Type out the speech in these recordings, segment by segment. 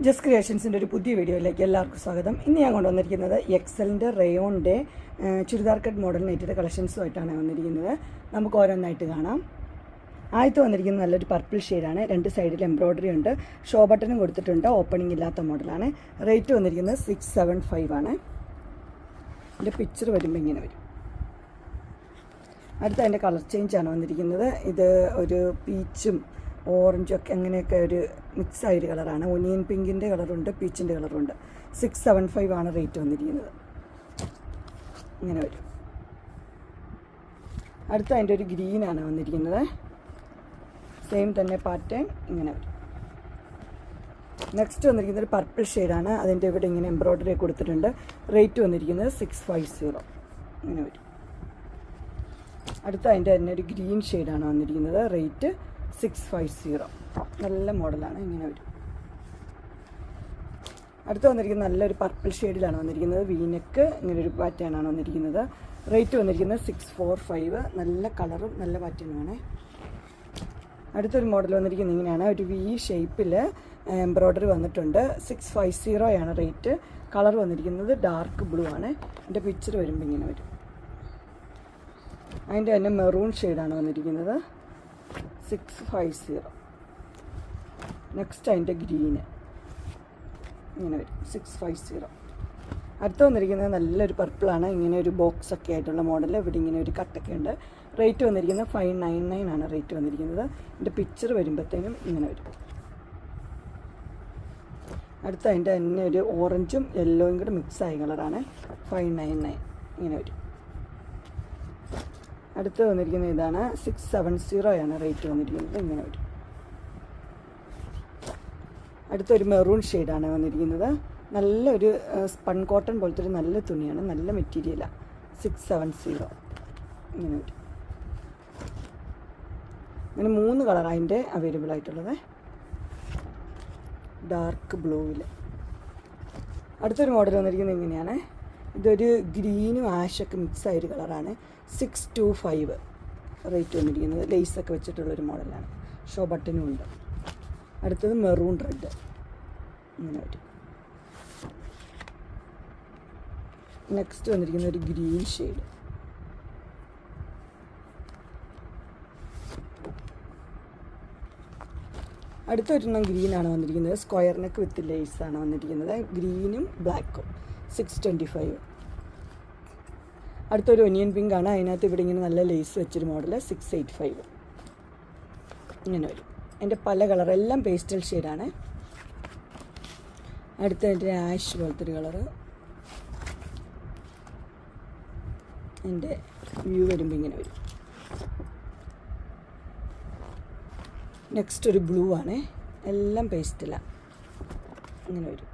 Just ക്രിയേഷൻസിൻ്റെ ഒരു പുതിയ വീഡിയോയിലേക്ക് എല്ലാവർക്കും സ്വാഗതം. ഇന്ന് ഞാൻ കൊണ്ടുവന്നിരിക്കുന്നത് എക്സലിൻ്റെ റയോണിൻ്റെ ചുരിദാർ കട്ട് മോഡൽ നെറ്റിൻ്റെ കളക്ഷൻസുമായിട്ടാണ് വന്നിരിക്കുന്നത്. നമുക്ക് ഓരോന്നായിട്ട് കാണാം. ആദ്യത്തെ വന്നിരിക്കുന്നത് നല്ലൊരു പർപ്പിൾ ഷെയ്ഡാണ്. രണ്ട് സൈഡിൽ എംബ്രോയ്ഡറി ഉണ്ട്. ഷോ ബട്ടണും കൊടുത്തിട്ടുണ്ട്. ഓപ്പണിംഗ് ഇല്ലാത്ത മോഡലാണ്. റേറ്റ് വന്നിരിക്കുന്നത് 675 ആണ്. ഇതിൻ്റെ പിക്ചർ വരുമ്പോൾ ഇങ്ങനെ വരും. അടുത്ത അതിൻ്റെ കളർ ചേഞ്ചാണ് വന്നിരിക്കുന്നത്. ഇത് ഒരു പീച്ചും ഓറഞ്ചും ഒക്കെ അങ്ങനെയൊക്കെ ഒരു മിക്സായൊരു കളറാണ്. ഒനിയൻ പിങ്കിൻ്റെ കളറുണ്ട്, പീച്ചിൻ്റെ കളറുണ്ട്. 675 ആണ് റേറ്റ് വന്നിരിക്കുന്നത്. ഇങ്ങനെ വരും. അടുത്ത അതിൻ്റെ ഒരു ഗ്രീനാണ് വന്നിരിക്കുന്നത്. സെയിം തന്നെ പാറ്റേൺ ഇങ്ങനെ വരും. നെക്സ്റ്റ് വന്നിരിക്കുന്നത് ഒരു പർപ്പിൾ ഷെയ്ഡാണ്. അതിൻ്റെ ഇവിടെ ഇങ്ങനെ എംബ്രോയ്ഡറി കൊടുത്തിട്ടുണ്ട്. റേറ്റ് വന്നിരിക്കുന്നത് 650 ഇങ്ങനെ വരും. അടുത്ത അതിൻ്റെ തന്നെ ഒരു ഗ്രീൻ ഷെയ്ഡാണ് വന്നിരിക്കുന്നത്. റേറ്റ് 650. നല്ല മോഡലാണ്, ഇങ്ങനെ വരും. അടുത്ത് വന്നിരിക്കുന്നത് നല്ലൊരു പർപ്പിൾ ഷെയ്ഡിലാണ് വന്നിരിക്കുന്നത്. വീനെക്ക് ഇങ്ങനൊരു പാറ്റേൺ ആണ് വന്നിരിക്കുന്നത്. റേറ്റ് വന്നിരിക്കുന്നത് 645. നല്ല കളറും നല്ല പാറ്റേണുമാണ്. അടുത്തൊരു മോഡൽ വന്നിരിക്കുന്നത് ഇങ്ങനെയാണ്. ഒരു വി ഷേപ്പിൽ എംബ്രോയ്ഡറി വന്നിട്ടുണ്ട്. 650 ആണ് റേറ്റ്. കളർ വന്നിരിക്കുന്നത് ഡാർക്ക് ബ്ലൂ ആണ്. എൻ്റെ പിക്ചർ വരുമ്പോൾ ഇങ്ങനെ വരും. അതിൻ്റെ തന്നെ മെറൂൺ ഷെയ്ഡാണ് വന്നിരിക്കുന്നത്. 650. നെക്സ്റ്റ് അതിൻ്റെ ഗ്രീന് ഇങ്ങനെ വരും. 650. അടുത്ത് വന്നിരിക്കുന്നത് നല്ലൊരു പർപ്പിളാണ്. ഇങ്ങനെ ഒരു ബോക്സ് ഒക്കെ ആയിട്ടുള്ള മോഡൽ. ഇവിടെ ഇങ്ങനെ ഒരു കട്ടൊക്കെ ഉണ്ട്. റേറ്റ് വന്നിരിക്കുന്നത് 599 ആണ് റേറ്റ് വന്നിരിക്കുന്നത്. എൻ്റെ പിക്ചർ വരുമ്പോഴത്തേനും ഇങ്ങനെ വരും. അടുത്ത അതിൻ്റെ തന്നെ ഒരു ഓറഞ്ചും യെല്ലോയും കൂടെ മിക്സായ കളറാണ്. 599 ഇങ്ങനെ വരും. അടുത്ത് വന്നിരിക്കുന്നത് ഇതാണ്. 670 ആണ് റേറ്റ് വന്നിരിക്കുന്നത്. ഇങ്ങനെ വരും. അടുത്തൊരു മെറൂൺ ഷെയ്ഡാണ് വന്നിരിക്കുന്നത്. നല്ലൊരു സ്പൺ കോട്ടൺ പോലത്തെ ഒരു നല്ല തുണിയാണ്. നല്ല മെറ്റീരിയലാണ്. 670 ഇങ്ങനെ വരും. ഇങ്ങനെ 3 കളർ അതിൻ്റെ അവൈലബിൾ ആയിട്ടുള്ളത്. ഡാർക്ക് ബ്ലൂവിൽ. അടുത്തൊരു മോഡൽ വന്നിരിക്കുന്നത് ഇങ്ങനെയാണ്. ഇതൊരു ഗ്രീനും ആഷൊക്കെ മിക്സായൊരു കളറാണ്. 625 റേറ്റ് വന്നിരിക്കുന്നത്. ലേസൊക്കെ വെച്ചിട്ടുള്ളൊരു മോഡലാണ്. ഷോ ബട്ടനും ഉണ്ട്. അടുത്തത് മെറൂൺ റെഡ് ഇങ്ങനെ വരും. നെക്സ്റ്റ് വന്നിരിക്കുന്ന ഒരു ഗ്രീൻ ഷെയ്ഡ്. അടുത്തൊരെണ്ണം ഗ്രീനാണ് വന്നിരിക്കുന്നത്. സ്ക്വയർ നെക്ക് വിത്ത് ലേസാണ് വന്നിരിക്കുന്നത്. ഗ്രീനും ബ്ലാക്കും 625. അടുത്തൊരു ഒനിയൻ പിങ്ക് ആണ്. അതിനകത്ത് ഇവിടെ ഇങ്ങനെ നല്ല ലേസ് വെച്ചൊരു മോഡൽ. 685 ഇങ്ങനെ വരും. അതിൻ്റെ പല കളർ എല്ലാം പേസ്റ്റൽ ഷെയ്ഡാണ്. അടുത്ത എൻ്റെ ആഷ് പോലത്തെ ഒരു കളറ്. എൻ്റെ വ്യൂ വരുമ്പോൾ ഇങ്ങനെ വരും. നെക്സ്റ്റ് ഒരു ബ്ലൂ ആണ്. എല്ലാം പേസ്റ്റലാണ്. ഇങ്ങനെ വരും.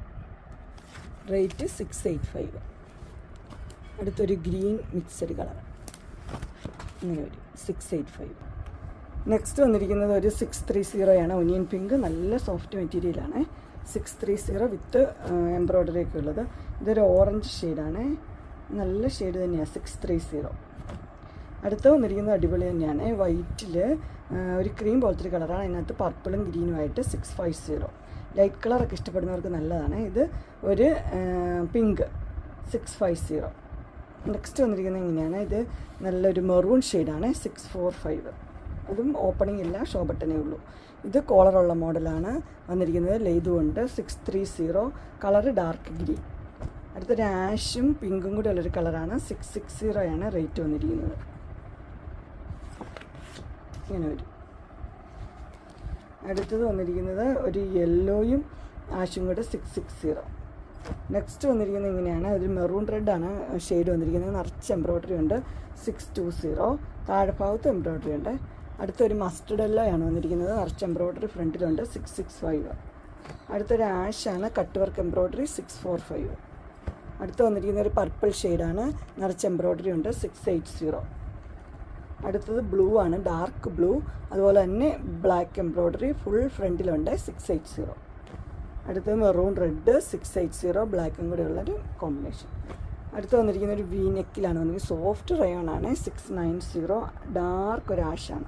റേറ്റ് 685. അടുത്തൊരു ഗ്രീൻ മിക്സഡ് കളർ ഇങ്ങനെ വരും. 685. നെക്സ്റ്റ് വന്നിരിക്കുന്നത് ഒരു 630 ആണ്. ഒനിയൻ പിങ്ക് നല്ല സോഫ്റ്റ് മെറ്റീരിയലാണ്. 630 വിത്ത് എംബ്രോയ്ഡറി ഒക്കെ ഉള്ളത്. ഇതൊരു ഓറഞ്ച് ഷെയ്ഡാണ്. നല്ല ഷെയ്ഡ് തന്നെയാണ്. 630. അടുത്ത് വന്നിരിക്കുന്നത് അടിപൊളി തന്നെയാണ്. വൈറ്റിൽ ഒരു ക്രീം പോലത്തെ ഒരു കളറാണ്. അതിനകത്ത് പർപ്പിളും ഗ്രീനുമായിട്ട് 650. ലൈറ്റ് കളറൊക്കെ ഇഷ്ടപ്പെടുന്നവർക്ക് നല്ലതാണ്. ഇത് ഒരു പിങ്ക് 650. നെക്സ്റ്റ് വന്നിരിക്കുന്നത് ഇങ്ങനെയാണ്. ഇത് നല്ലൊരു മെറൂൺ ഷെയ്ഡാണ്. 645. അതും ഓപ്പണിംഗ് ഇല്ല, ഷോ ബട്ടനേ ഉള്ളൂ. ഇത് കോളറുള്ള മോഡലാണ് വന്നിരിക്കുന്നത്. ലെയ്തുകൊണ്ട് 630. Colour dark green. അടുത്തൊരു ആഷും പിങ്കും കൂടി ഉള്ളൊരു കളറാണ്. 660 ആണ് റേറ്റ് വന്നിരിക്കുന്നത്. ഇങ്ങനെ വരും. അടുത്തത് വന്നിരിക്കുന്നത് ഒരു യെല്ലോയും ആഷും കൂടെ 660. നെക്സ്റ്റ് വന്നിരിക്കുന്നത് ഇങ്ങനെയാണ്. ഒരു മെറൂൺ റെഡാണ് ഷെയ്ഡ് വന്നിരിക്കുന്നത്. നിറച്ച് എംബ്രോയ്ഡറി ഉണ്ട്. 620. താഴെ ഭാഗത്ത് എംബ്രോയ്ഡറി ഉണ്ട്. അടുത്തൊരു മസ്റ്റർഡ് യെല്ലോയാണ് വന്നിരിക്കുന്നത്. നിറച്ച് എംബ്രോയ്ഡറി ഫ്രണ്ടിലുണ്ട്. 665. അടുത്തൊരു ആഷാണ്. Cut work embroidery 645. അടുത്ത് വന്നിരിക്കുന്ന ഒരു പർപ്പിൾ ഷെയ്ഡാണ്. നിറച്ച് എംബ്രോയ്ഡറി ഉണ്ട്. 680. അടുത്തത് ബ്ലൂ ആണ്. Dark blue. അതുപോലെ തന്നെ ബ്ലാക്ക് എംബ്രോയ്ഡറി ഫുൾ ഫ്രണ്ടിലുണ്ട്. 680. അടുത്തത് മെറൂൺ റെഡ് 680. ബ്ലാക്കും കൂടെ ഉള്ളൊരു കോമ്പിനേഷൻ. അടുത്ത് വന്നിരിക്കുന്ന ഒരു വി നെക്കിലാണ് വന്നിരിക്കുന്നത്. സോഫ്റ്റ് റയോൺ ആണ്. 690. ഡാർക്ക് ഒരു ആഷാണ്.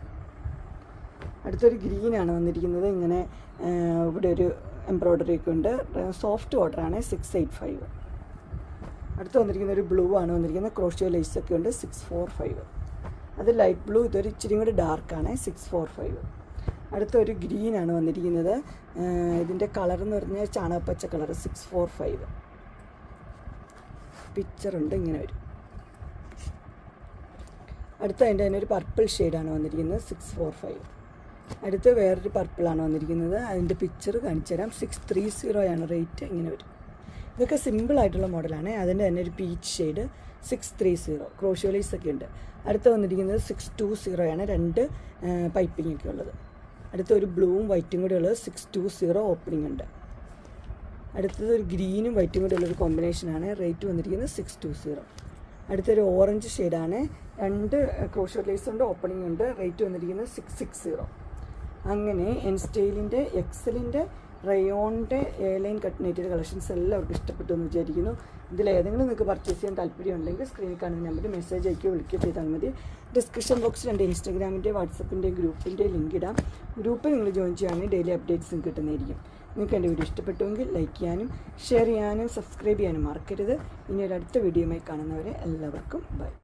അടുത്തൊരു ഗ്രീനാണ് വന്നിരിക്കുന്നത്. ഇങ്ങനെ ഇവിടെ ഒരു എംബ്രോയ്ഡറി ഒക്കെ ഉണ്ട്. സോഫ്റ്റ് ഓർഡറാണ് 685. അടുത്ത് വന്നിരിക്കുന്ന ഒരു ബ്ലൂ ആണ് വന്നിരിക്കുന്നത്. ക്രോഷ്യോ ലേസ് ഒക്കെ ഉണ്ട് 645. അത് ലൈറ്റ് ബ്ലൂ, ഇതൊരു ഇച്ചിരി കൂടി ഡാർക്കാണ് 645. അടുത്തൊരു ഗ്രീനാണ് വന്നിരിക്കുന്നത്. ഇതിൻ്റെ കളർ എന്ന് പറഞ്ഞാൽ ചാണകപ്പച്ച കളർ 645. പിക്ചറുണ്ട്, ഇങ്ങനെ വരും. അടുത്ത അതിൻ്റെ തന്നെ ഒരു പർപ്പിൾ ഷെയ്ഡാണ് വന്നിരിക്കുന്നത് 645. അടുത്ത് വേറൊരു പർപ്പിളാണ് വന്നിരിക്കുന്നത്. അതിൻ്റെ പിക്ചർ കാണിച്ചു തരാം. 630 റേറ്റ്, ഇങ്ങനെ വരും. ഇതൊക്കെ സിമ്പിളായിട്ടുള്ള മോഡലാണ്. അതിൻ്റെ തന്നെ ഒരു പീച്ച് ഷെയ്ഡ് 630. ക്രോഷ്യോ ലേസ് ഒക്കെ ഉണ്ട്. അടുത്ത് വന്നിരിക്കുന്നത് 620 2 പൈപ്പിംഗ് ഒക്കെ ഉള്ളത്. അടുത്തൊരു ബ്ലൂവും വൈറ്റും കൂടെ ഉള്ളത് 620 ഓപ്പണിംഗ് ഉണ്ട്. അടുത്തത് ഒരു ഗ്രീനും വൈറ്റും കൂടെ ഉള്ളൊരു കോമ്പിനേഷനാണ്. റേറ്റ് വന്നിരിക്കുന്നത് 620. അടുത്തൊരു ഓറഞ്ച് ഷെയ്ഡാണ്. 2 ക്രോഷ്യോ ലേസ് ഉണ്ട്, ഓപ്പണിംഗ് ഉണ്ട്. റേറ്റ് വന്നിരിക്കുന്നത് 660. അങ്ങനെ എൻ സ്റ്റൈലിൻ്റെ എക്സലിൻ്റെ റയോണിൻ്റെ എയർലൈൻ കട്ടിനേറ്റഡ് കളക്ഷൻസ് എല്ലാവർക്കും ഇഷ്ടപ്പെട്ടു എന്ന് വിചാരിക്കുന്നു. ഇതിലേതെങ്കിലും നിങ്ങൾക്ക് പർച്ചേസ് ചെയ്യാൻ താല്പര്യമുണ്ടെങ്കിൽ സ്ക്രീനിൽ കാണുന്ന നമ്പറിൽ മെസ്സേജ് അയക്കുകയോ വിളിക്കുകയോ ചെയ്താൽ മതി. ഡിസ്ക്രിപ്ഷൻ ബോക്സിൽ എൻ്റെ ഇൻസ്റ്റാഗ്രാമിൻ്റെ വാട്സപ്പിൻ്റെ ഗ്രൂപ്പിൻ്റെ ലിങ്ക് ഇടാം. ഗ്രൂപ്പിൽ നിങ്ങൾ ജോയിൻ ചെയ്യുകയാണെങ്കിൽ ഡെയിലി അപ്ഡേറ്റ്സും കിട്ടുന്നതായിരിക്കും. നിങ്ങൾക്ക് എൻ്റെ വീഡിയോ ഇഷ്ടപ്പെട്ടുവെങ്കിൽ ലൈക്ക് ചെയ്യാനും ഷെയർ ചെയ്യാനും സബ്സ്ക്രൈബ് ചെയ്യാനും മറക്കരുത്. ഇനി ഒരു അടുത്ത വീഡിയോയുമായി കാണുന്നവരെ എല്ലാവർക്കും ബൈ.